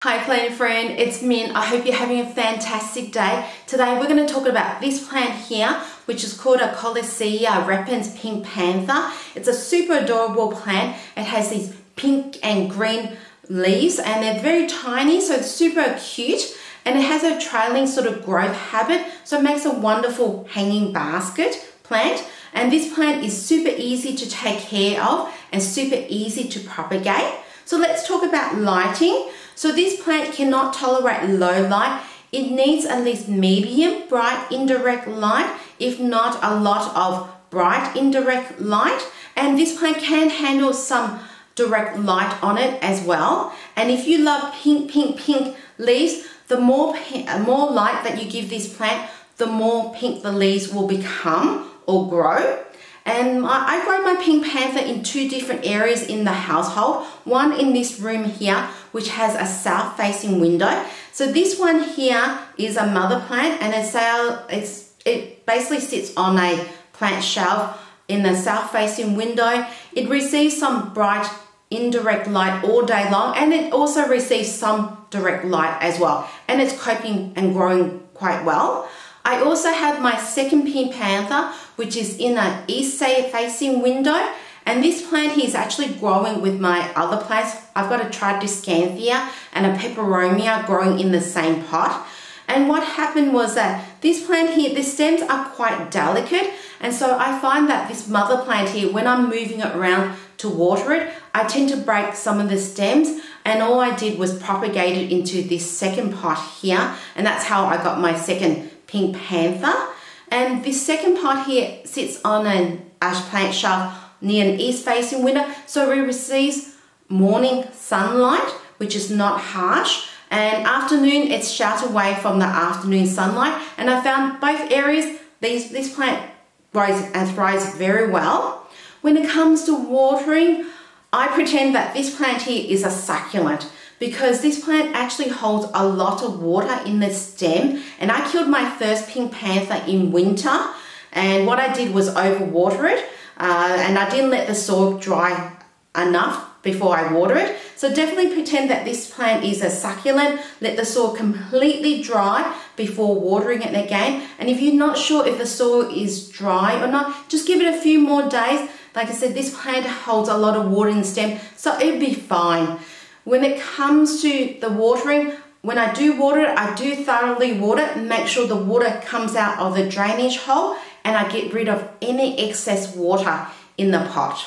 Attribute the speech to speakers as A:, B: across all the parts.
A: Hi plant friend, it's Min. I hope you're having a fantastic day. Today we're going to talk about this plant here, which is called a Callisia Repens Pink Panther. It's a super adorable plant. It has these pink and green leaves and they're very tiny, so it's super cute, and it has a trailing sort of growth habit, so it makes a wonderful hanging basket plant. And this plant is super easy to take care of and super easy to propagate. So let's talk about lighting. So this plant cannot tolerate low light. It needs at least medium bright indirect light, if not a lot of bright indirect light. And this plant can handle some direct light on it as well. And if you love pink leaves, the more light that you give this plant, the more pink the leaves will become or grow. And I grow my Pink Panther in two different areas in the household. One in this room here, which has a south-facing window. So this one here is a mother plant, and it basically sits on a plant shelf in the south-facing window. It receives some bright indirect light all day long, and it also receives some direct light as well. And it's coping and growing quite well. I also have my second Pink Panther, which is in an east-facing window, and this plant here is actually growing with my other plants. I've got a Tradescanthia and a Peperomia growing in the same pot. And what happened was that this plant here, the stems are quite delicate, and so I find that this mother plant here, when I'm moving it around to water it, I tend to break some of the stems, and all I did was propagate it into this second pot here, and that's how I got my second Pink Panther. And this second pot here sits on an ash plant shelf near an east-facing window, so it receives morning sunlight, which is not harsh, and afternoon it's sheltered away from the afternoon sunlight. And I found both areas, this plant grows and thrives very well. When it comes to watering, I pretend that this plant here is a succulent, because this plant actually holds a lot of water in the stem. And I killed my first Pink Panther in winter, and what I did was overwater it, and I didn't let the soil dry enough before I water it. So definitely pretend that this plant is a succulent. Let the soil completely dry before watering it again. And if you're not sure if the soil is dry or not, just give it a few more days. Like I said, this plant holds a lot of water in the stem, so it'll be fine. When it comes to the watering, when I do water it, I do thoroughly water it and make sure the water comes out of the drainage hole, and I get rid of any excess water in the pot.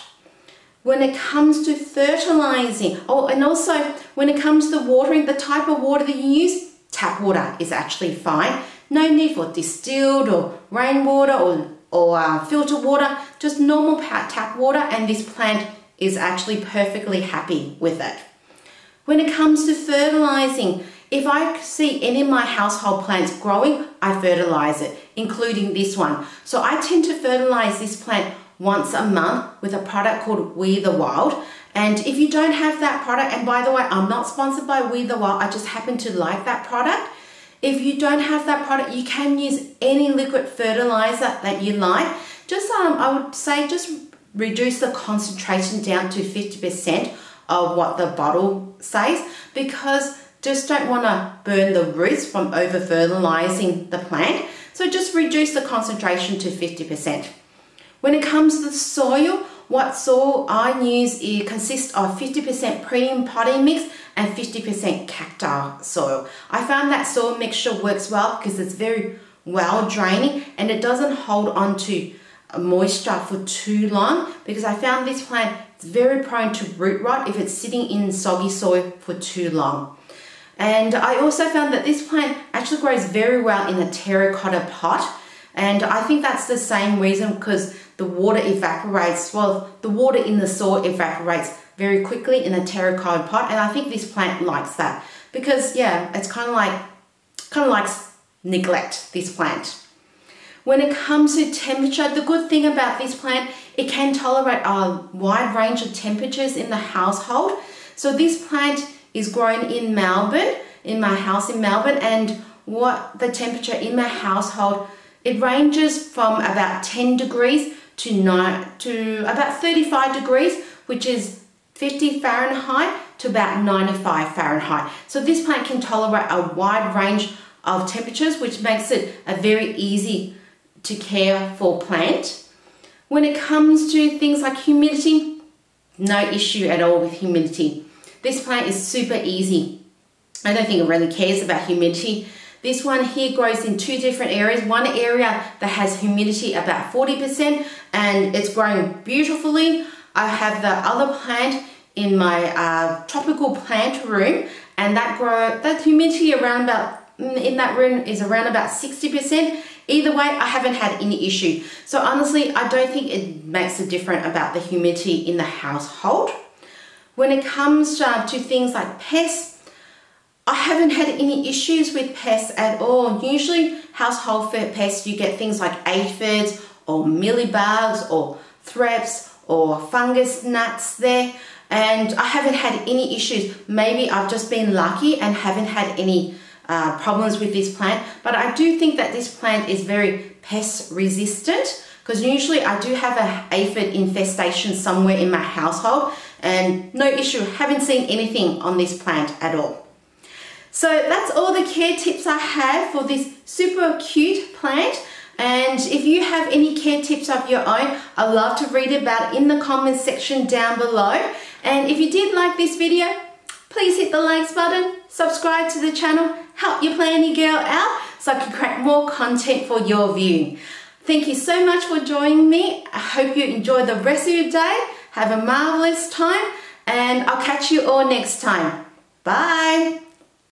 A: When it comes to fertilizing, and also when it comes to the watering, the type of water that you use, tap water is actually fine. No need for distilled or rainwater or filtered water, just normal tap water, and this plant is actually perfectly happy with it. When it comes to fertilizing, if I see any of my household plants growing, I fertilize it, including this one. So I tend to fertilize this plant once a month with a product called We the Wild. And if you don't have that product, and by the way, I'm not sponsored by We the Wild, I just happen to like that product. If you don't have that product, you can use any liquid fertilizer that you like. Just, I would say, just reduce the concentration down to 50% of what the bottle says, because just don't want to burn the roots from over fertilizing the plant. So just reduce the concentration to 50%. When it comes to the soil, what soil I use, it consists of 50% premium potting mix and 50% cacti soil. I found that soil mixture works well because it's very well draining and it doesn't hold on to moisture for too long, because I found this plant is very prone to root rot if it's sitting in soggy soil for too long. And I also found that this plant actually grows very well in a terracotta pot, and I think that's the same reason, because the water evaporates, well, the water in the soil evaporates very quickly in a terracotta pot, and I think this plant likes that, because yeah, it's kind of like neglect, this plant. When it comes to temperature, the good thing about this plant, it can tolerate a wide range of temperatures in the household. So this plant is grown in Melbourne, in my house in Melbourne, and what the temperature in my household, it ranges from about 10 degrees to about 35 degrees, which is 50 Fahrenheit to about 95 Fahrenheit. So this plant can tolerate a wide range of temperatures, which makes it a very easy to care for plant. When it comes to things like humidity, no issue at all with humidity. This plant is super easy. I don't think it really cares about humidity. This one here grows in two different areas. One area that has humidity about 40% and it's growing beautifully. I have the other plant in my tropical plant room, and that humidity around about in that room is around about 60%. Either way, I haven't had any issue. So honestly, I don't think it makes a difference about the humidity in the household. When it comes to things like pests, I haven't had any issues with pests at all. Usually household pests, you get things like aphids or mealybugs or thrips or fungus gnats there. And I haven't had any issues. Maybe I've just been lucky and haven't had any problems with this plant. But I do think that this plant is very pest resistant, because usually I do have an aphid infestation somewhere in my household, and no issue, haven't seen anything on this plant at all. So that's all the care tips I have for this super cute plant. And if you have any care tips of your own, I'd love to read about it in the comments section down below. And if you did like this video, please hit the likes button, subscribe to the channel, help your planty girl out so I can create more content for your viewing. Thank you so much for joining me. I hope you enjoy the rest of your day. Have a marvelous time, and I'll catch you all next time. Bye.